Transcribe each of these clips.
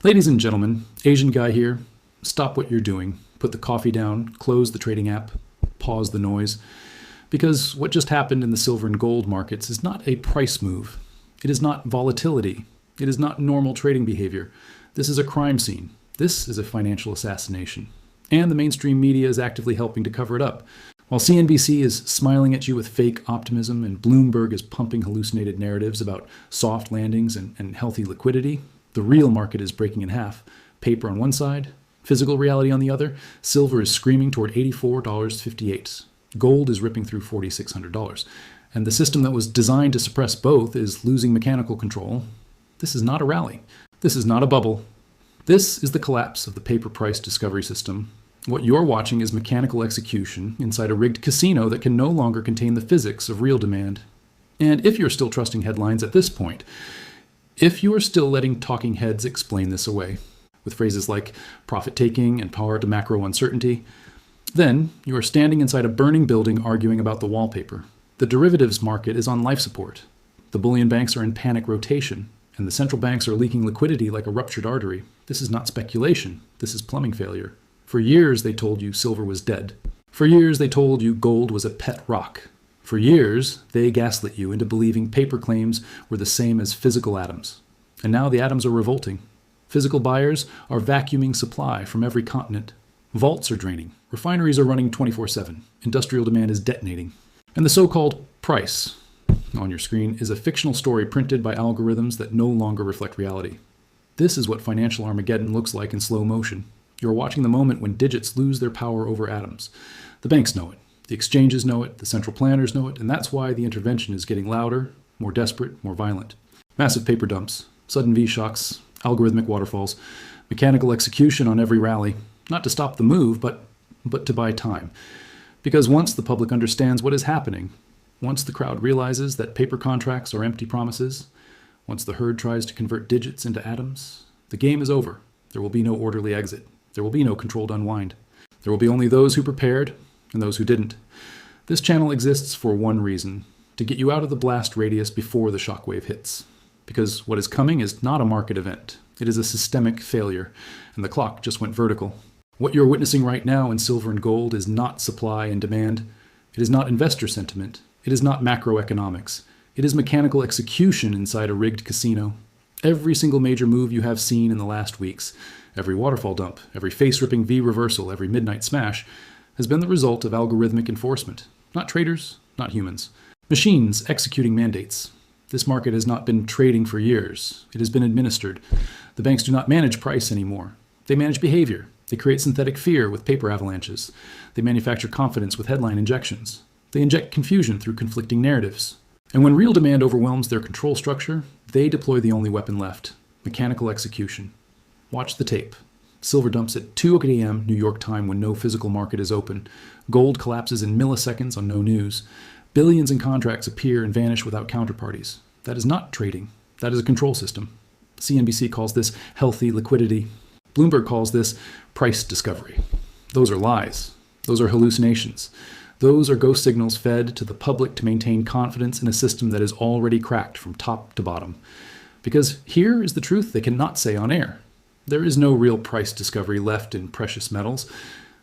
Ladies and gentlemen, Asian guy here. Stop what you're doing. Put the coffee down, close the trading app, pause the noise. Because what just happened in the silver and gold markets is not a price move. It is not volatility. It is not normal trading behavior. This is a crime scene. This is a financial assassination. And the mainstream media is actively helping to cover it up. While CNBC is smiling at you with fake optimism and Bloomberg is pumping hallucinated narratives about soft landings and healthy liquidity, the real market is breaking in half. Paper on one side, physical reality on the other. Silver is screaming toward $84.58. Gold is ripping through $4,600. And the system that was designed to suppress both is losing mechanical control. This is not a rally. This is not a bubble. This is the collapse of the paper price discovery system. What you're watching is mechanical execution inside a rigged casino that can no longer contain the physics of real demand. And if you're still trusting headlines at this point, if you are still letting talking heads explain this away, with phrases like profit-taking and power to macro uncertainty, then you are standing inside a burning building arguing about the wallpaper. The derivatives market is on life support. The bullion banks are in panic rotation, and the central banks are leaking liquidity like a ruptured artery. This is not speculation. This is plumbing failure. For years, they told you silver was dead. For years, they told you gold was a pet rock. For years, they gaslit you into believing paper claims were the same as physical atoms. And now the atoms are revolting. Physical buyers are vacuuming supply from every continent. Vaults are draining. Refineries are running 24/7. Industrial demand is detonating. And the so-called price on your screen is a fictional story printed by algorithms that no longer reflect reality. This is what financial Armageddon looks like in slow motion. You're watching the moment when digits lose their power over atoms. The banks know it. The exchanges know it. The central planners know it. And that's why the intervention is getting louder, more desperate, more violent. Massive paper dumps, sudden V-shocks, algorithmic waterfalls, mechanical execution on every rally. Not to stop the move, but to buy time. Because once the public understands what is happening, once the crowd realizes that paper contracts are empty promises, once the herd tries to convert digits into atoms, the game is over. There will be no orderly exit. There will be no controlled unwind. There will be only those who prepared and those who didn't. This channel exists for one reason: to get you out of the blast radius before the shockwave hits. Because what is coming is not a market event. It is a systemic failure, and the clock just went vertical. What you're witnessing right now in silver and gold is not supply and demand. It is not investor sentiment. It is not macroeconomics. It is mechanical execution inside a rigged casino. Every single major move you have seen in the last weeks, every waterfall dump, every face-ripping V reversal, every midnight smash, has been the result of algorithmic enforcement. Not traders, not humans. Machines executing mandates. This market has not been trading for years. It has been administered. The banks do not manage price anymore. They manage behavior. They create synthetic fear with paper avalanches. They manufacture confidence with headline injections. They inject confusion through conflicting narratives. And when real demand overwhelms their control structure, they deploy the only weapon left: mechanical execution. Watch the tape. Silver dumps at 2 a.m. New York time when no physical market is open. Gold collapses in milliseconds on no news. Billions in contracts appear and vanish without counterparties. That is not trading. That is a control system. CNBC calls this healthy liquidity. Bloomberg calls this price discovery. Those are lies. Those are hallucinations. Those are ghost signals fed to the public to maintain confidence in a system that is already cracked from top to bottom. Because here is the truth they cannot say on air. There is no real price discovery left in precious metals.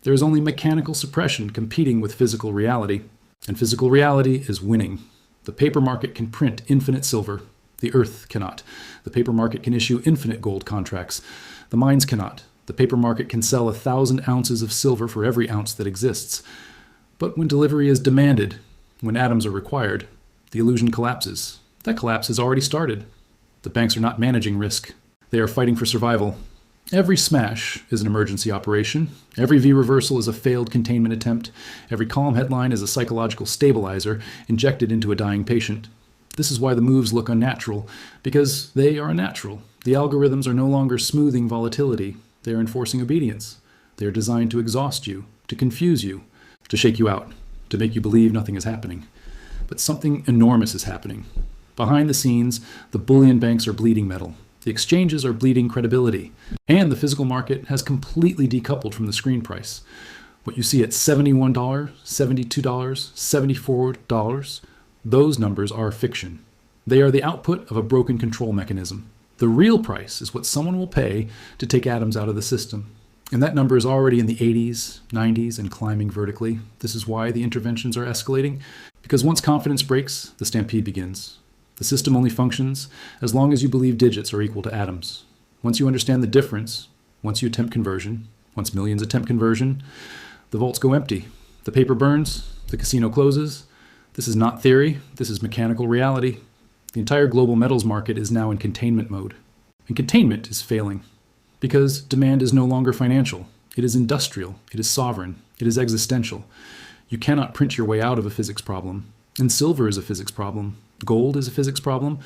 There is only mechanical suppression competing with physical reality. And physical reality is winning. The paper market can print infinite silver. The earth cannot. The paper market can issue infinite gold contracts. The mines cannot. The paper market can sell 1,000 ounces of silver for every ounce that exists. But when delivery is demanded, when atoms are required, the illusion collapses. That collapse has already started. The banks are not managing risk. They are fighting for survival. Every smash is an emergency operation. Every V reversal is a failed containment attempt. Every column headline is a psychological stabilizer injected into a dying patient. This is why the moves look unnatural, because they are unnatural. The algorithms are no longer smoothing volatility. They are enforcing obedience. They are designed to exhaust you, to confuse you, to shake you out, to make you believe nothing is happening. But something enormous is happening. Behind the scenes, the bullion banks are bleeding metal. The exchanges are bleeding credibility. And the physical market has completely decoupled from the screen price. What you see at $71, $72, $74, those numbers are fiction. They are the output of a broken control mechanism. The real price is what someone will pay to take atoms out of the system. And that number is already in the 80s, 90s, and climbing vertically. This is why the interventions are escalating, because once confidence breaks, the stampede begins. The system only functions as long as you believe digits are equal to atoms. Once you understand the difference, once you attempt conversion, once millions attempt conversion, the vaults go empty. The paper burns, the casino closes. This is not theory, this is mechanical reality. The entire global metals market is now in containment mode. And containment is failing, because demand is no longer financial. It is industrial, it is sovereign, it is existential. You cannot print your way out of a physics problem. And silver is a physics problem. Gold is a physics problem.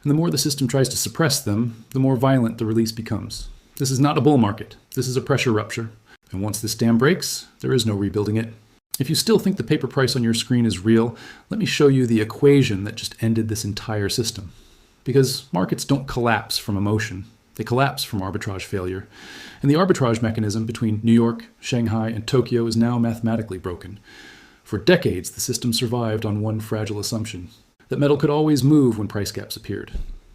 And the more the system tries to suppress them, the more violent the release becomes. This is not a bull market. This is a pressure rupture. And once this dam breaks, there is no rebuilding it. If you still think the paper price on your screen is real, let me show you the equation that just ended this entire system. Because markets don't collapse from emotion. They collapse from arbitrage failure. And the arbitrage mechanism between New York, Shanghai, and Tokyo is now mathematically broken. For decades, the system survived on one fragile assumption, that metal could always move when price gaps appeared.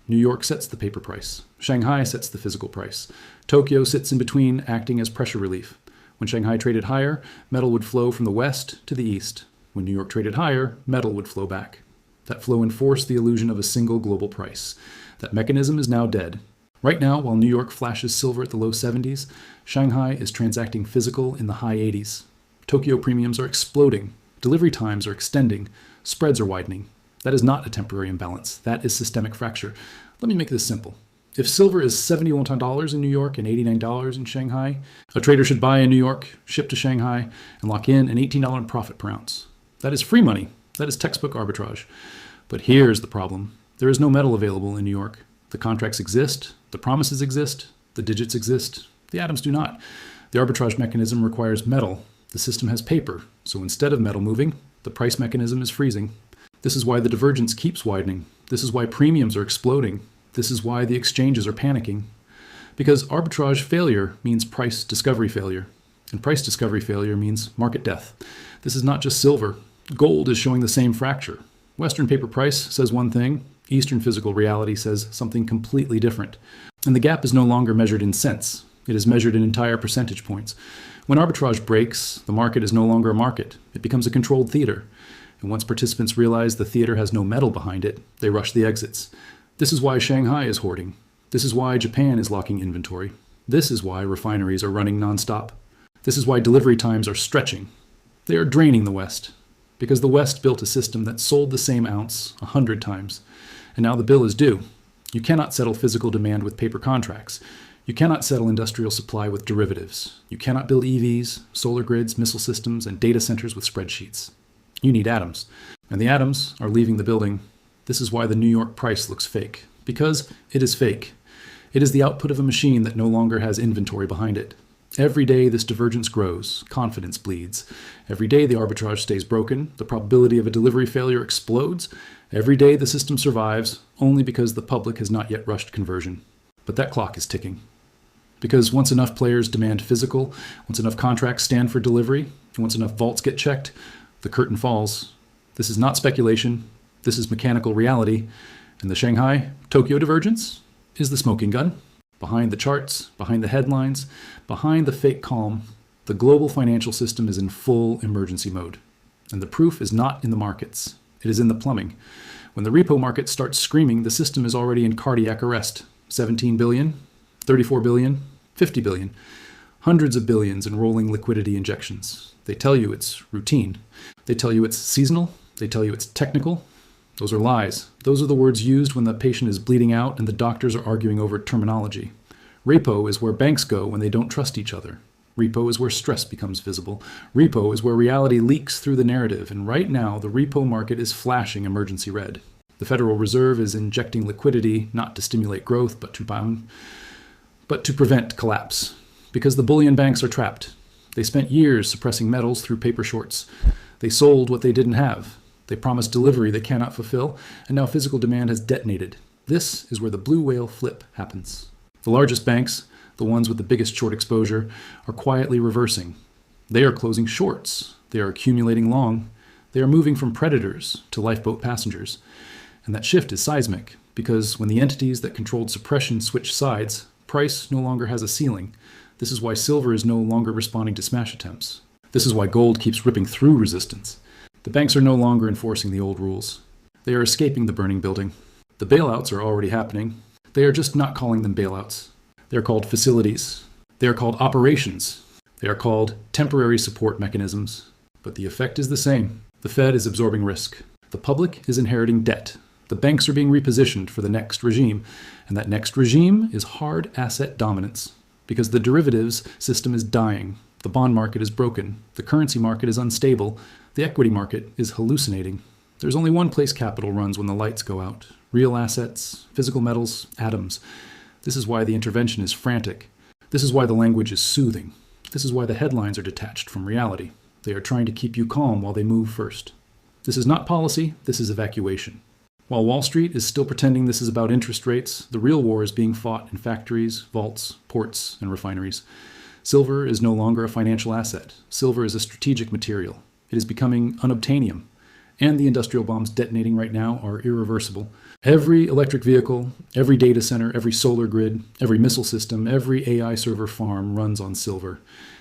New York sets the paper price. Shanghai sets the physical price. Tokyo sits in between, acting as pressure relief. When Shanghai traded higher, metal would flow from the west to the east. When New York traded higher, metal would flow back. That flow enforced the illusion of a single global price. That mechanism is now dead. Right now, while New York flashes silver at the low 70s, Shanghai is transacting physical in the high 80s. Tokyo premiums are exploding. Delivery times are extending. Spreads are widening. That is not a temporary imbalance. That is systemic fracture. Let me make this simple. If silver is $71 in New York and $89 in Shanghai, a trader should buy in New York, ship to Shanghai, and lock in an $18 profit per ounce. That is free money. That is textbook arbitrage. But here's the problem. There is no metal available in New York. The contracts exist, the promises exist, the digits exist, the atoms do not. The arbitrage mechanism requires metal. The system has paper, so instead of metal moving, the price mechanism is freezing. This is why the divergence keeps widening. This is why premiums are exploding. This is why the exchanges are panicking. Because arbitrage failure means price discovery failure. And price discovery failure means market death. This is not just silver. Gold is showing the same fracture. Western paper price says one thing. Eastern physical reality says something completely different. And the gap is no longer measured in cents. It is measured in entire percentage points. When arbitrage breaks, the market is no longer a market. It becomes a controlled theater. And once participants realize the theater has no metal behind it, they rush the exits. This is why Shanghai is hoarding. This is why Japan is locking inventory. This is why refineries are running nonstop. This is why delivery times are stretching. They are draining the West, because the West built a system that sold the same ounce 100 times. And now the bill is due. You cannot settle physical demand with paper contracts. You cannot settle industrial supply with derivatives. You cannot build EVs, solar grids, missile systems, and data centers with spreadsheets. You need atoms. And the atoms are leaving the building. This is why the New York price looks fake. Because it is fake. It is the output of a machine that no longer has inventory behind it. Every day this divergence grows, confidence bleeds. Every day the arbitrage stays broken, the probability of a delivery failure explodes. Every day the system survives, only because the public has not yet rushed conversion. But that clock is ticking. Because once enough players demand physical, once enough contracts stand for delivery, and once enough vaults get checked, the curtain falls. This is not speculation. This is mechanical reality. And the Shanghai-Tokyo divergence is the smoking gun. Behind the charts, behind the headlines, behind the fake calm, the global financial system is in full emergency mode. And the proof is not in the markets. It is in the plumbing. When the repo market starts screaming, the system is already in cardiac arrest. 17 billion, 34 billion, 50 billion. Hundreds of billions in rolling liquidity injections. They tell you it's routine. They tell you it's seasonal. They tell you it's technical. Those are lies. Those are the words used when the patient is bleeding out and the doctors are arguing over terminology. Repo is where banks go when they don't trust each other. Repo is where stress becomes visible. Repo is where reality leaks through the narrative, and right now the repo market is flashing emergency red. The Federal Reserve is injecting liquidity not to stimulate growth, but to prevent collapse. Because the bullion banks are trapped. They spent years suppressing metals through paper shorts. They sold what they didn't have. They promised delivery they cannot fulfill, and now physical demand has detonated. This is where the blue whale flip happens. The largest banks, the ones with the biggest short exposure, are quietly reversing. They are closing shorts. They are accumulating long. They are moving from predators to lifeboat passengers. And that shift is seismic. Because when the entities that controlled suppression switch sides, price no longer has a ceiling. This is why silver is no longer responding to smash attempts. This is why gold keeps ripping through resistance. The banks are no longer enforcing the old rules. They are escaping the burning building. The bailouts are already happening. They are just not calling them bailouts. They are called facilities. They are called operations. They are called temporary support mechanisms. But the effect is the same. The Fed is absorbing risk. The public is inheriting debt. The banks are being repositioned for the next regime. And that next regime is hard asset dominance. Because the derivatives system is dying. The bond market is broken. The currency market is unstable. The equity market is hallucinating. There's only one place capital runs when the lights go out. Real assets, physical metals, atoms. This is why the intervention is frantic. This is why the language is soothing. This is why the headlines are detached from reality. They are trying to keep you calm while they move first. This is not policy, this is evacuation. While Wall Street is still pretending this is about interest rates, the real war is being fought in factories, vaults, ports, and refineries. Silver is no longer a financial asset. Silver is a strategic material. It is becoming unobtainium. And the industrial bombs detonating right now are irreversible. Every electric vehicle, every data center, every solar grid, every missile system, every AI server farm runs on silver.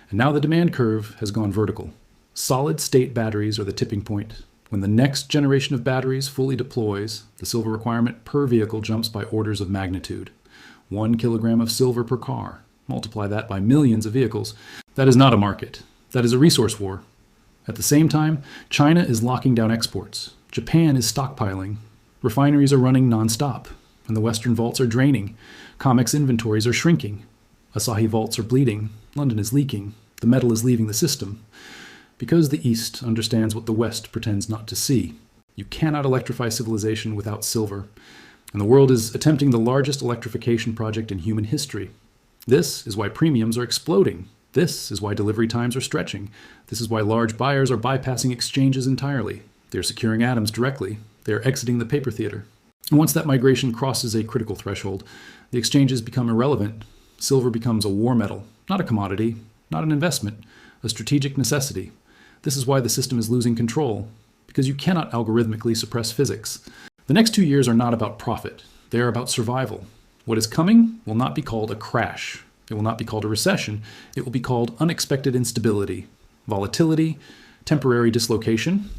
And now the demand curve has gone vertical. Solid-state batteries are the tipping point. When the next generation of batteries fully deploys, the silver requirement per vehicle jumps by orders of magnitude. 1 kilogram of silver per car. Multiply that by millions of vehicles. That is not a market. That is a resource war. At the same time, China is locking down exports. Japan is stockpiling. Refineries are running nonstop, and the Western vaults are draining. COMEX inventories are shrinking. Asahi vaults are bleeding. London is leaking. The metal is leaving the system. Because the East understands what the West pretends not to see. You cannot electrify civilization without silver. And the world is attempting the largest electrification project in human history. This is why premiums are exploding. This is why delivery times are stretching. This is why large buyers are bypassing exchanges entirely. They're securing atoms directly. They're exiting the paper theater. And once that migration crosses a critical threshold, the exchanges become irrelevant. Silver becomes a war metal, not a commodity, not an investment, a strategic necessity. This is why the system is losing control, because you cannot algorithmically suppress physics. The next 2 years are not about profit. They are about survival. What is coming will not be called a crash. It will not be called a recession. It will be called unexpected instability, volatility, temporary dislocation.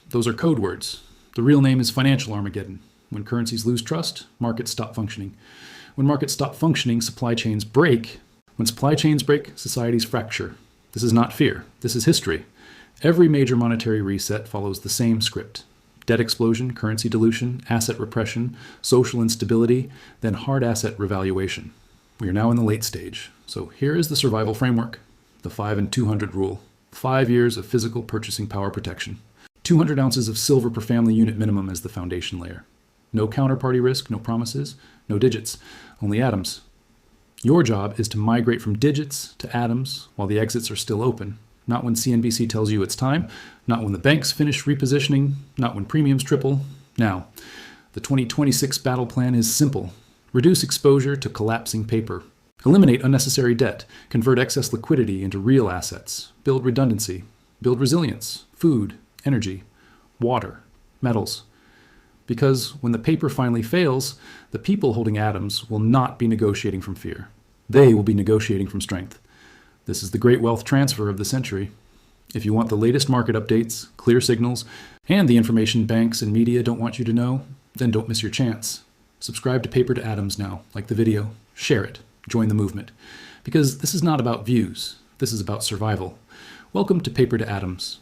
Those are code words. The real name is financial Armageddon. When currencies lose trust, markets stop functioning. When markets stop functioning, supply chains break. When supply chains break, societies fracture. This is not fear. This is history. Every major monetary reset follows the same script. Debt explosion, currency dilution, asset repression, social instability, then hard asset revaluation. We are now in the late stage. So here is the survival framework. The 5 and 200 rule. 5 years of physical purchasing power protection. 200 ounces of silver per family unit minimum as the foundation layer. No counterparty risk, no promises, no digits, only atoms. Your job is to migrate from digits to atoms while the exits are still open. Not when CNBC tells you it's time, not when the banks finish repositioning, not when premiums triple. Now, the 2026 battle plan is simple. Reduce exposure to collapsing paper. Eliminate unnecessary debt. Convert excess liquidity into real assets. Build redundancy. Build resilience. Food, energy, water, metals. Because when the paper finally fails, the people holding atoms will not be negotiating from fear. They will be negotiating from strength. This is the great wealth transfer of the century. If you want the latest market updates, clear signals, and the information banks and media don't want you to know, then don't miss your chance. Subscribe to Paper to Atoms now, like the video. Share it. Join the movement. Because this is not about views. This is about survival. Welcome to Paper to Atoms.